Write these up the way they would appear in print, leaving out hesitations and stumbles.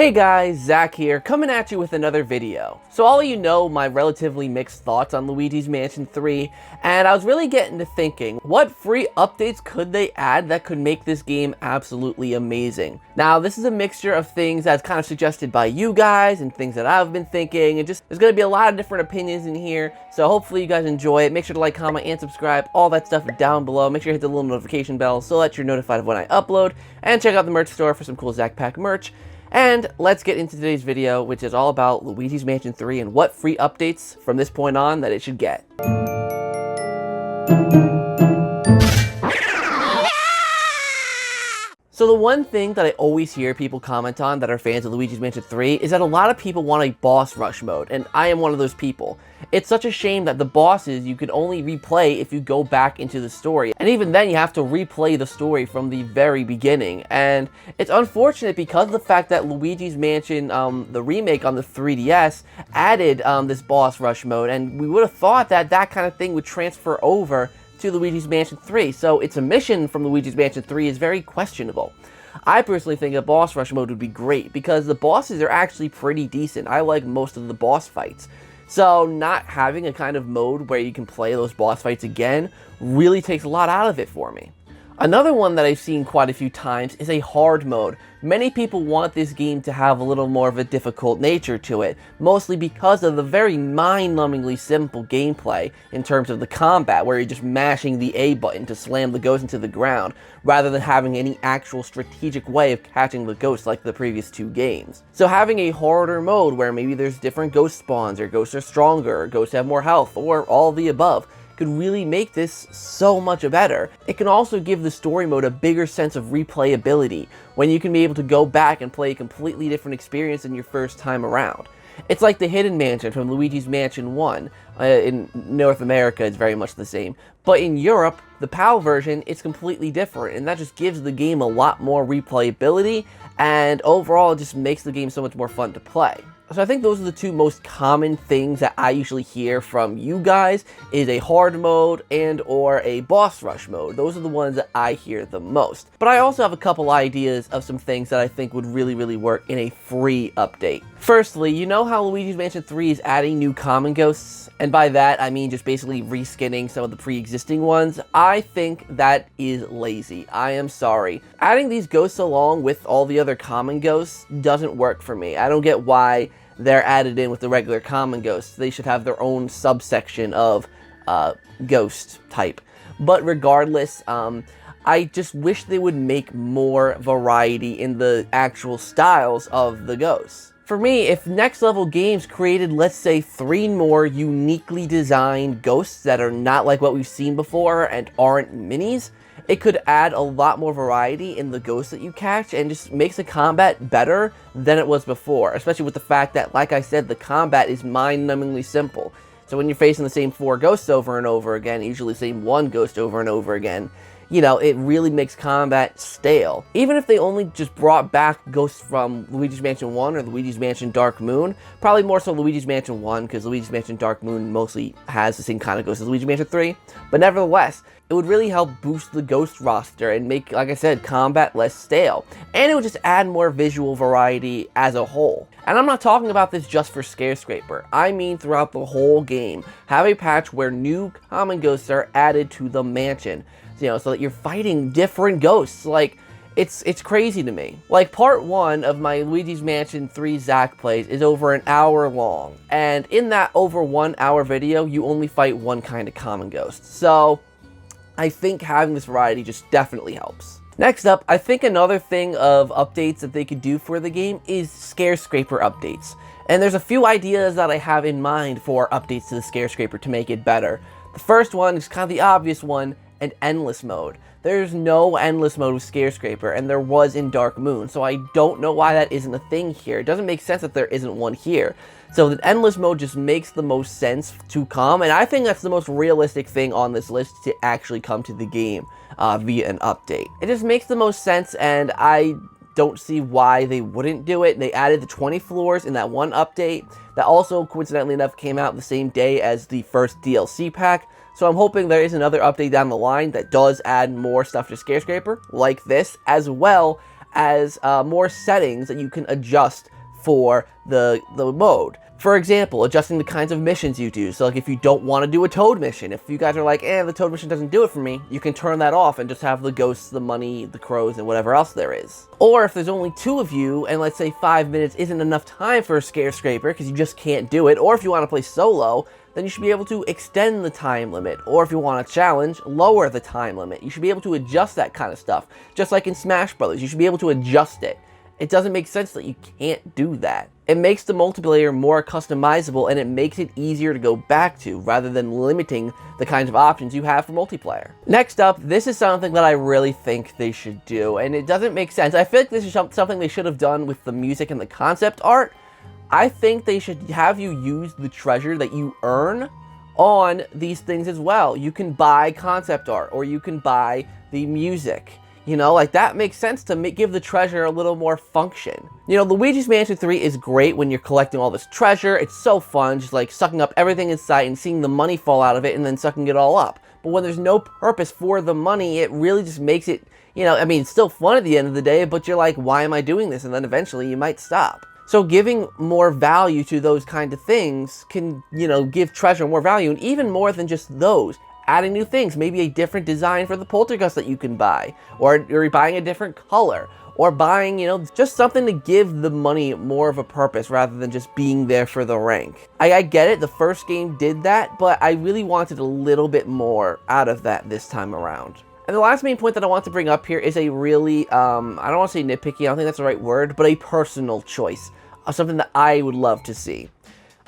Hey guys, Zach here, coming at you with another video. So all of you know my relatively mixed thoughts on Luigi's Mansion 3, and I was really getting to thinking, what free updates could they add that could make this game absolutely amazing? Now, this is a mixture of things that's kind of suggested by you guys, and things that I've been thinking, and just, there's going to be a lot of different opinions in here, so hopefully you guys enjoy it. Make sure to like, comment, and subscribe, all that stuff down below. Make sure you hit the little notification bell so that you're notified of when I upload, and check out the merch store for some cool ZakPak merch. And let's get into today's video, which is all about Luigi's Mansion 3 and what free updates from this point on that it should get. So the one thing that I always hear people comment on that are fans of Luigi's Mansion 3 is that a lot of people want a boss rush mode, and I am one of those people. It's such a shame that the bosses you can only replay if you go back into the story, and even then you have to replay the story from the very beginning, and it's unfortunate because of the fact that Luigi's Mansion, the remake on the 3DS, added this boss rush mode, and we would have thought that that kind of thing would transfer over to Luigi's Mansion 3, so its omission from Luigi's Mansion 3 is very questionable. I personally think a boss rush mode would be great, because the bosses are actually pretty decent. I like most of the boss fights. So not having a kind of mode where you can play those boss fights again really takes a lot out of it for me. Another one that I've seen quite a few times is a hard mode. Many people want this game to have a little more of a difficult nature to it, mostly because of the very mind-numbingly simple gameplay in terms of the combat, where you're just mashing the A button to slam the ghost into the ground, rather than having any actual strategic way of catching the ghost like the previous two games. So having a harder mode where maybe there's different ghost spawns, or ghosts are stronger, or ghosts have more health, or all of the above, could really make this so much better. It can also give the story mode a bigger sense of replayability, when you can be able to go back and play a completely different experience than your first time around. It's like the Hidden Mansion from Luigi's Mansion 1. In North America, it's very much the same. But in Europe, the PAL version, it's completely different, and that just gives the game a lot more replayability, and overall, it just makes the game so much more fun to play. So I think those are the two most common things that I usually hear from you guys, is a hard mode and or a boss rush mode. Those are the ones that I hear the most. But I also have a couple ideas of some things that I think would really work in a free update. Firstly, you know how Luigi's Mansion 3 is adding new common ghosts? And by that, I mean just basically reskinning some of the pre-existing ones. I think that is lazy. I am sorry. Adding these ghosts along with all the other common ghosts doesn't work for me. I don't get why they're added in with the regular common ghosts. They should have their own subsection of ghost type. But regardless, I just wish they would make more variety in the actual styles of the ghosts. For me, if Next Level Games created, let's say, 3 more uniquely designed ghosts that are not like what we've seen before and aren't minis, it could add a lot more variety in the ghosts that you catch, and just makes the combat better than it was before, especially with the fact that, like I said, the combat is mind-numbingly simple. So when you're facing the same 4 ghosts over and over again, usually the same 1 ghost over and over again, you know, it really makes combat stale. Even if they only just brought back ghosts from Luigi's Mansion 1 or Luigi's Mansion Dark Moon, probably more so Luigi's Mansion 1, because Luigi's Mansion Dark Moon mostly has the same kind of ghosts as Luigi's Mansion 3, but nevertheless, it would really help boost the ghost roster and make, like I said, combat less stale. And it would just add more visual variety as a whole. And I'm not talking about this just for ScareScraper. I mean throughout the whole game. Have a patch where new common ghosts are added to the mansion. You know, so that you're fighting different ghosts. Like, it's crazy to me. Like, part 1 of my Luigi's Mansion 3 Zak plays is over an hour long. And in that over 1 hour video, you only fight one kind of common ghost. So I think having this variety just definitely helps. Next up, I think another thing of updates that they could do for the game is ScareScraper updates. And there's a few ideas that I have in mind for updates to the ScareScraper to make it better. The first one is kind of the obvious one, an endless mode. There's no endless mode with ScareScraper, and there was in Dark Moon, so I don't know why that isn't a thing here. It doesn't make sense that there isn't one here. So the endless mode just makes the most sense to come, and I think that's the most realistic thing on this list to actually come to the game via an update. It just makes the most sense, and I don't see why they wouldn't do it. They added the 20 floors in that one update that also, coincidentally enough, came out the same day as the first DLC pack. So I'm hoping there is another update down the line that does add more stuff to ScareScraper, like this, as well as more settings that you can adjust for the mode. For example, adjusting the kinds of missions you do. So like if you don't want to do a toad mission, if you guys are like, the toad mission doesn't do it for me, you can turn that off and just have the ghosts, the money, the crows, and whatever else there is. Or if there's only 2 of you, and let's say 5 minutes isn't enough time for a ScareScraper because you just can't do it, or if you want to play solo, then you should be able to extend the time limit. Or if you want a challenge, lower the time limit. You should be able to adjust that kind of stuff. Just like in Smash Brothers, you should be able to adjust it. It doesn't make sense that you can't do that. It makes the multiplayer more customizable, and it makes it easier to go back to, rather than limiting the kinds of options you have for multiplayer. Next up, this is something that I really think they should do, and it doesn't make sense. I feel like this is something they should have done with the music and the concept art. I think they should have you use the treasure that you earn on these things as well. You can buy concept art, or you can buy the music. You know, like that makes sense to give the treasure a little more function. You know, Luigi's Mansion 3 is great when you're collecting all this treasure. It's so fun, just like sucking up everything in sight and seeing the money fall out of it and then sucking it all up. But when there's no purpose for the money, it really just makes it, you know, I mean, it's still fun at the end of the day, but you're like, why am I doing this? And then eventually you might stop. So giving more value to those kind of things can, you know, give treasure more value, and even more than just those. Adding new things, maybe a different design for the poltergust that you can buy, or you're buying a different color, or buying, you know, just something to give the money more of a purpose rather than just being there for the rank. I get it, the first game did that, but I really wanted a little bit more out of that this time around. And the last main point that I want to bring up here is a really, I don't want to say nitpicky, I don't think that's the right word, but a personal choice of something that I would love to see.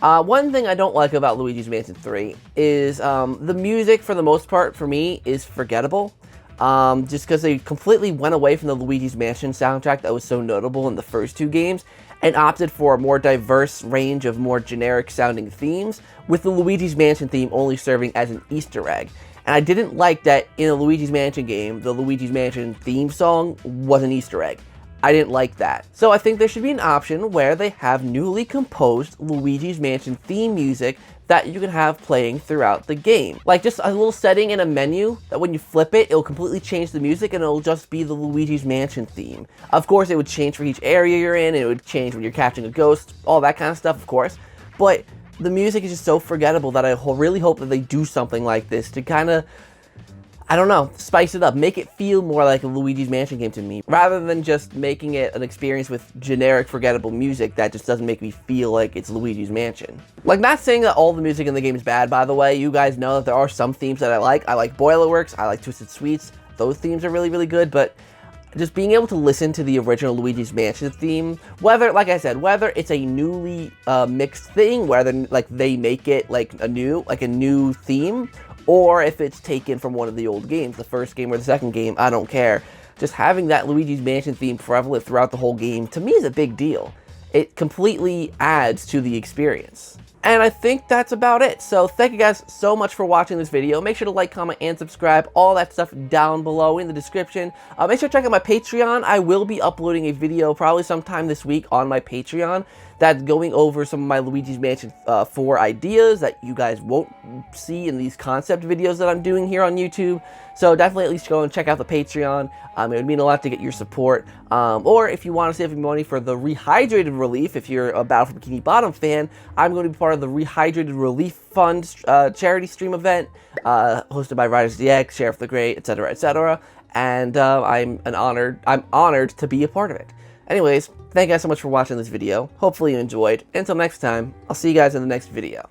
One thing I don't like about Luigi's Mansion 3 is the music, for the most part, for me, is forgettable. Just because they completely went away from the Luigi's Mansion soundtrack that was so notable in the first 2 games, and opted for a more diverse range of more generic sounding themes, with the Luigi's Mansion theme only serving as an Easter egg. And I didn't like that in a Luigi's Mansion game, the Luigi's Mansion theme song was an Easter egg. I didn't like that. So I think there should be an option where they have newly composed Luigi's Mansion theme music that you can have playing throughout the game. Like just a little setting in a menu that when you flip it, it'll completely change the music and it'll just be the Luigi's Mansion theme. Of course, it would change for each area you're in, and it would change when you're catching a ghost, all that kind of stuff, of course. But the music is just so forgettable that I really hope that they do something like this to kind of, I don't know, spice it up, make it feel more like a Luigi's Mansion game to me, rather than just making it an experience with generic, forgettable music that just doesn't make me feel like it's Luigi's Mansion. Like, not saying that all the music in the game is bad, by the way. You guys know that there are some themes that I like. I like Boilerworks, I like Twisted Sweets. Those themes are really, really good, but just being able to listen to the original Luigi's Mansion theme, whether, like I said, whether it's a newly mixed thing, whether like they make it like a new theme, or if it's taken from one of the old games, the first game or the second game, I don't care. Just having that Luigi's Mansion theme prevalent throughout the whole game, to me, is a big deal. It completely adds to the experience. And I think that's about it. So thank you guys so much for watching this video. Make sure to like, comment, and subscribe. All that stuff down below in the description. Make sure to check out my Patreon. I will be uploading a video probably sometime this week on my Patreon that's going over some of my Luigi's Mansion 4 ideas that you guys won't see in these concept videos that I'm doing here on YouTube. So definitely at least go and check out the Patreon. It would mean a lot to get your support. Or if you want to save money for the Rehydrated Relief, if you're a Battle for Bikini Bottom fan, I'm going to be part of the Rehydrated Relief Fund charity stream event, hosted by Riders DX, Sheriff the Great, etc., etc. And I'm honored to be a part of it. Anyways, thank you guys so much for watching this video. Hopefully you enjoyed. Until next time, I'll see you guys in the next video.